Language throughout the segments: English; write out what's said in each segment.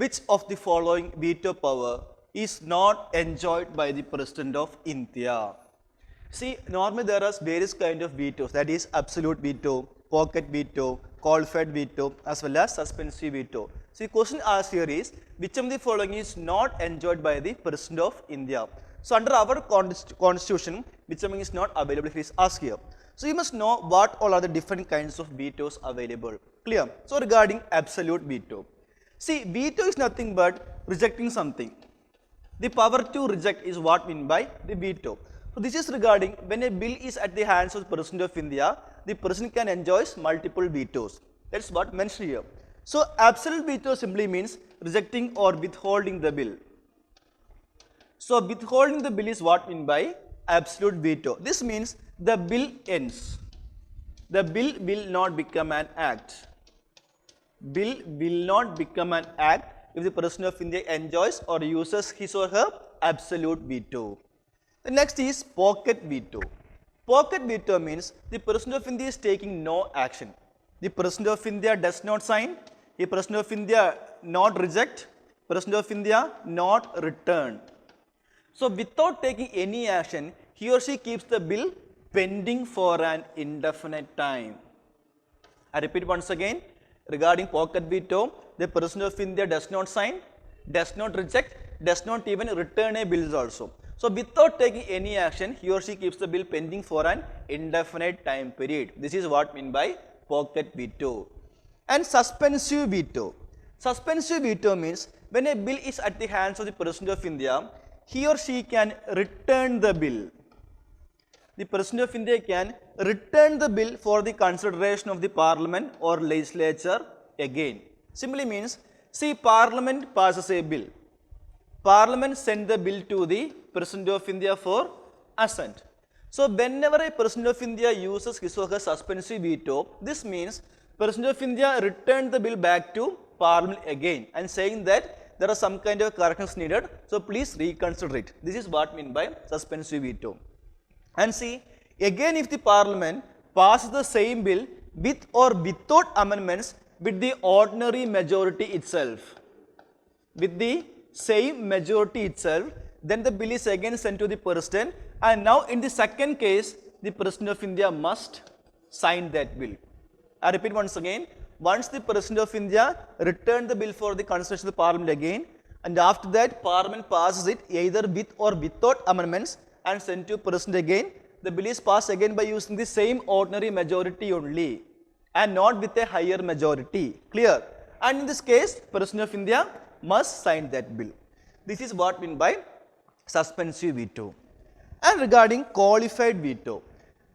which of the following veto power is not enjoyed by the President of India? See, normally there are various kind of vetoes, that is absolute veto, pocket veto, qualified veto, as well as suspensive veto. So the question asked here is, which of the following is not enjoyed by the President of India? So under our constitution, which of is not available if it is asked here. So you must know what all are the different kinds of vetoes available. Clear? So regarding absolute veto. See, veto is nothing but rejecting something. The power to reject is what meant by the veto. So this is regarding when a bill is at the hands of the President of India, the President can enjoy multiple vetoes. That's what mentioned here. So absolute veto simply means rejecting or withholding the bill. So withholding the bill is what meant by absolute veto. This means the bill ends. The bill will not become an act. Bill will not become an act if the President of India enjoys or uses his or her absolute veto. The next is pocket veto. Pocket veto means the President of India is taking no action. The President of India does not sign, the President of India not reject, President of India not return. So without taking any action, he or she keeps the bill pending for an indefinite time. I repeat once again, regarding pocket veto, the President of India does not sign, does not reject, does not even return a bill also. So without taking any action, he or she keeps the bill pending for an indefinite time period. This is what meant by pocket veto. And suspensive veto. Suspensive veto means when a bill is at the hands of the President of India, he or she can return the bill. The President of India can return the bill for the consideration of the Parliament or legislature again. Simply means, see, Parliament passes a bill. Parliament sends the bill to the President of India for assent. So whenever a President of India uses his or her suspensive veto, this means President of India returned the bill back to Parliament again and saying that there are some kind of corrections needed, so please reconsider it. This is what meant by suspensive veto. And see, again if the Parliament passes the same bill with or without amendments with the ordinary majority itself, with the same majority itself, then the bill is again sent to the President, and now in the second case, the President of India must sign that bill. I repeat once again, once the President of India returned the bill for the consideration of the Parliament again, and after that Parliament passes it either with or without amendments and sent to President again, the bill is passed again by using the same ordinary majority only and not with a higher majority. Clear? And in this case, President of India must sign that bill. This is what meant by suspensive veto. And regarding qualified veto,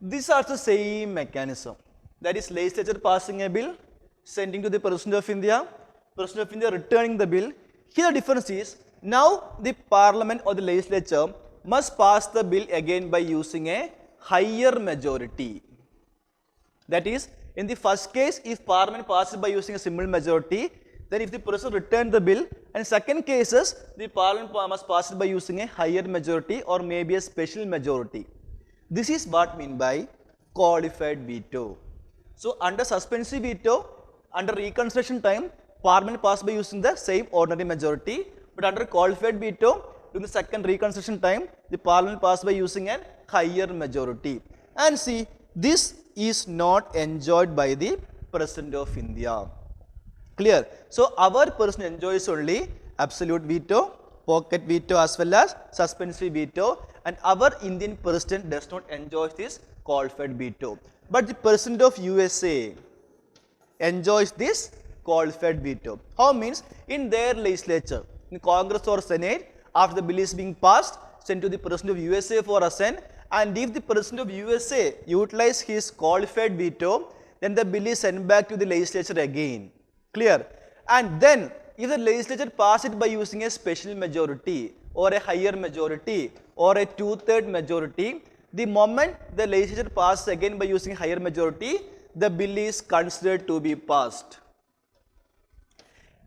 these are the same mechanism. That is, legislature passing a bill, sending to the President of India returning the bill. Here the difference is, now the Parliament or the legislature must pass the bill again by using a higher majority. That is, in the first case, if Parliament passes by using a simple majority, then if the President returns the bill, and second cases, the Parliament must pass it by using a higher majority or maybe a special majority. This is what meant by qualified veto. So under suspensive veto, under reconsideration time, Parliament passed by using the same ordinary majority, but under qualified veto, in the second reconsideration time, the Parliament passed by using a higher majority. And see, this is not enjoyed by the President of India. Clear? So our President enjoys only absolute veto, pocket veto as well as suspensive veto, and our Indian President does not enjoy this qualified veto. But the President of USA enjoys this qualified veto. How means? In their legislature, in Congress or Senate, after the bill is being passed, sent to the President of USA for assent, and if the President of USA utilize his qualified veto, then the bill is sent back to the legislature again. Clear? And then if the legislature pass it by using a special majority or a higher majority or a 2/3 majority, the moment the legislature passes again by using a higher majority, the bill is considered to be passed.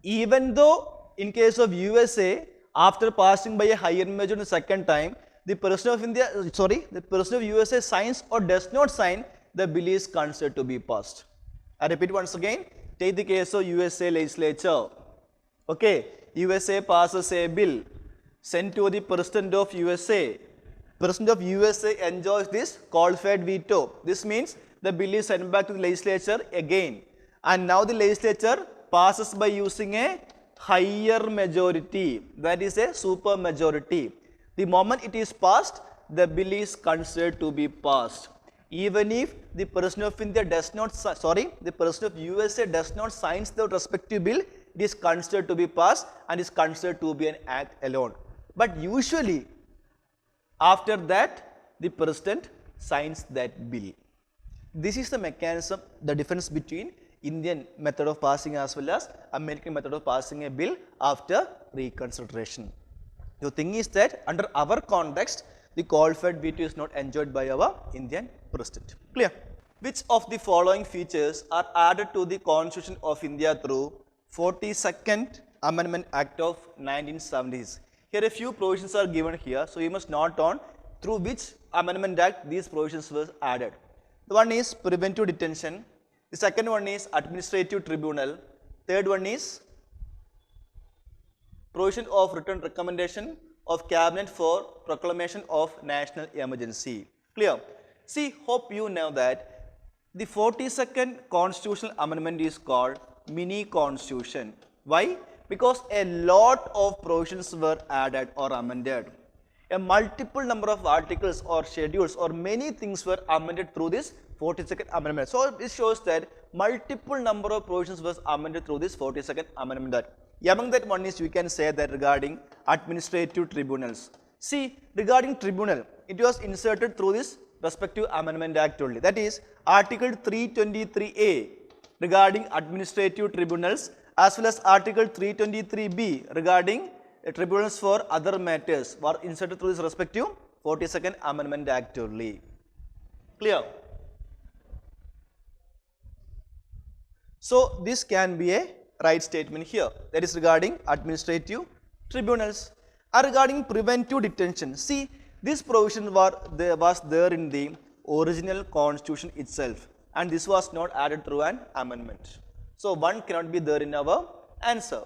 Even though in case of USA, after passing by a higher majority the second time, the President of USA signs or does not sign, the bill is considered to be passed. I repeat once again, take the case of USA legislature. Okay, USA passes a bill sent to the President of USA. President of USA enjoys this qualified veto. This means the bill is sent back to the legislature again. And now the legislature passes by using a higher majority. That is a super majority. The moment it is passed, the bill is considered to be passed. Even if the President of India does not, the President of USA does not sign the respective bill, it is considered to be passed and is considered to be an act alone. But usually, after that, the President signs that bill. This is the mechanism, the difference between Indian method of passing as well as American method of passing a bill after reconsideration. The thing is that under our context, the qualified veto is not enjoyed by our Indian President. Clear? Which of the following features are added to the Constitution of India through 42nd Amendment Act of 1970s? Here a few provisions are given here, so you must note on through which Amendment Act these provisions were added. The one is preventive detention, the second one is administrative tribunal, third one is provision of written recommendation of cabinet for proclamation of national emergency. Clear? See, hope you know that the 42nd constitutional amendment is called mini constitution. Why? Because a lot of provisions were added or amended. A multiple number of articles or schedules or many things were amended through this 42nd amendment. So this shows that multiple number of provisions was amended through this 42nd amendment. Among that one is we can say that regarding administrative tribunals. See, regarding tribunal, it was inserted through this respective amendment act only. That is article 323A regarding administrative tribunals as well as article 323B regarding tribunals for other matters were inserted through this respective 42nd amendment act only. Clear? So this can be a right statement here, that is regarding administrative tribunals. And regarding preventive detention, see, this provision was there in the original constitution itself and this was not added through an amendment. So one cannot be there in our answer.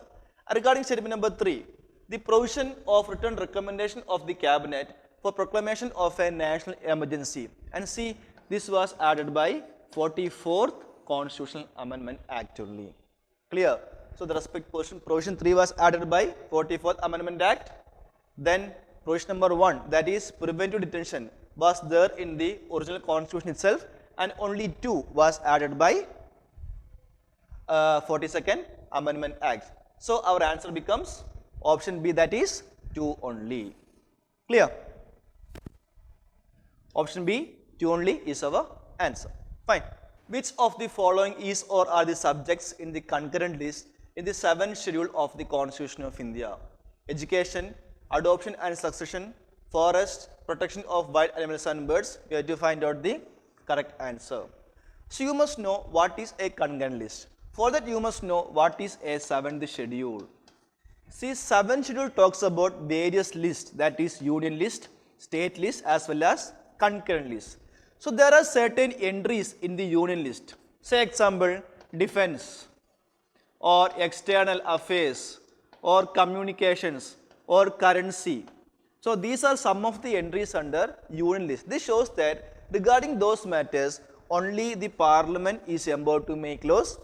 And regarding statement number 3, the provision of written recommendation of the cabinet for proclamation of a national emergency. And see, this was added by 44th Constitutional Amendment Act only. Clear? So the respect provision 3 was added by 44th Amendment Act. Then provision number 1, that is preventive detention, was there in the original constitution itself and only 2 was added by 42nd Amendment Act. So our answer becomes option B, that is 2 only. Clear? Option B, 2 only is our answer. Fine. Which of the following is or are the subjects in the concurrent list in the 7th schedule of the Constitution of India? Education, adoption and succession, forest, protection of wild animals and birds. We have to find out the correct answer. So you must know what is a concurrent list. For that you must know what is a 7th schedule. See, 7th schedule talks about various lists, that is union list, state list as well as concurrent list. So there are certain entries in the union list. Say example, defense or external affairs or communications or currency. So these are some of the entries under union list. This shows that regarding those matters, only the parliament is empowered to make laws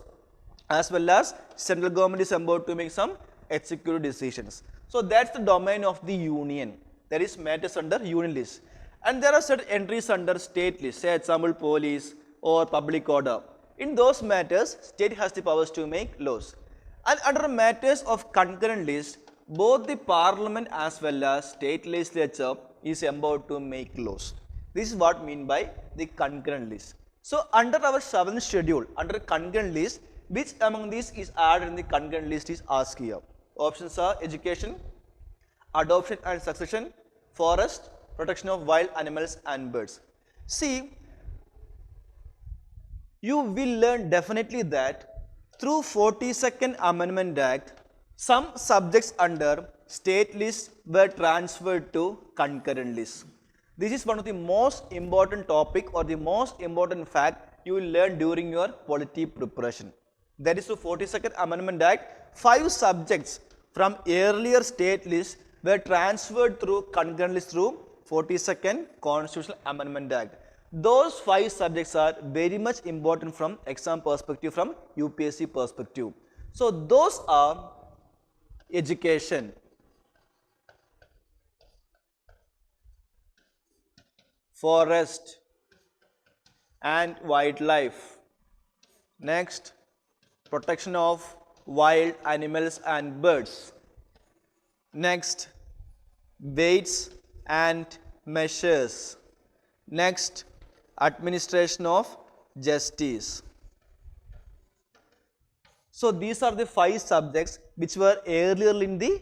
as well as central government is empowered to make some executive decisions. So that's the domain of the union. That is matters under union list. And there are certain entries under state list, say example police or public order. In those matters, state has the powers to make laws. And under matters of concurrent list, both the parliament as well as state legislature is empowered to make laws. This is what I mean by the concurrent list. So under our 7th schedule, under concurrent list, which among these is added in the concurrent list is asked here. Options are education, adoption and succession, forest, protection of wild animals and birds. See, you will learn definitely that through 42nd Amendment Act, some subjects under state list were transferred to concurrent list. This is one of the most important topic or the most important fact you will learn during your polity preparation. That is through 42nd Amendment Act, 5 subjects from earlier state list were transferred through concurrent list through 42nd Constitutional Amendment Act. Those 5 subjects are very much important from exam perspective, from UPSC perspective. So those are education, forest and wildlife, next protection of wild animals and birds, next weights and measures, next administration of justice. So these are the 5 subjects which were earlier in the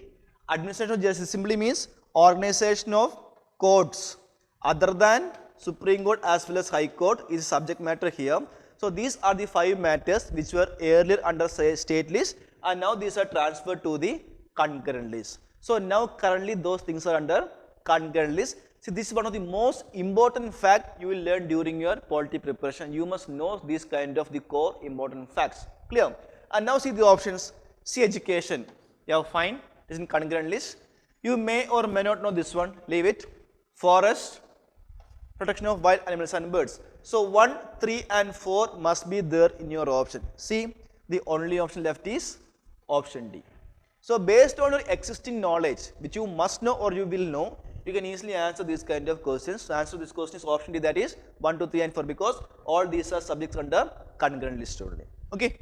administration of justice. Simply means organization of courts other than Supreme Court as well as High Court is subject matter here. So these are the 5 matters which were earlier under state list, and now these are transferred to the concurrent list. So now currently those things are under concurrent list. See, this is one of the most important fact you will learn during your polity preparation. You must know these kind of the core important facts. Clear? And now see the options. See education. You have fine. It is in concurrent list. You may or may not know this one. Leave it. Forest, protection of wild animals and birds. So 1, 3 and 4 must be there in your option. See, the only option left is option D. So based on your existing knowledge, which you must know or you will know, you can easily answer these kind of questions. So answer this question is option D, that is 1, 2, 3 and 4, because all these are subjects under concurrent list only. Okay.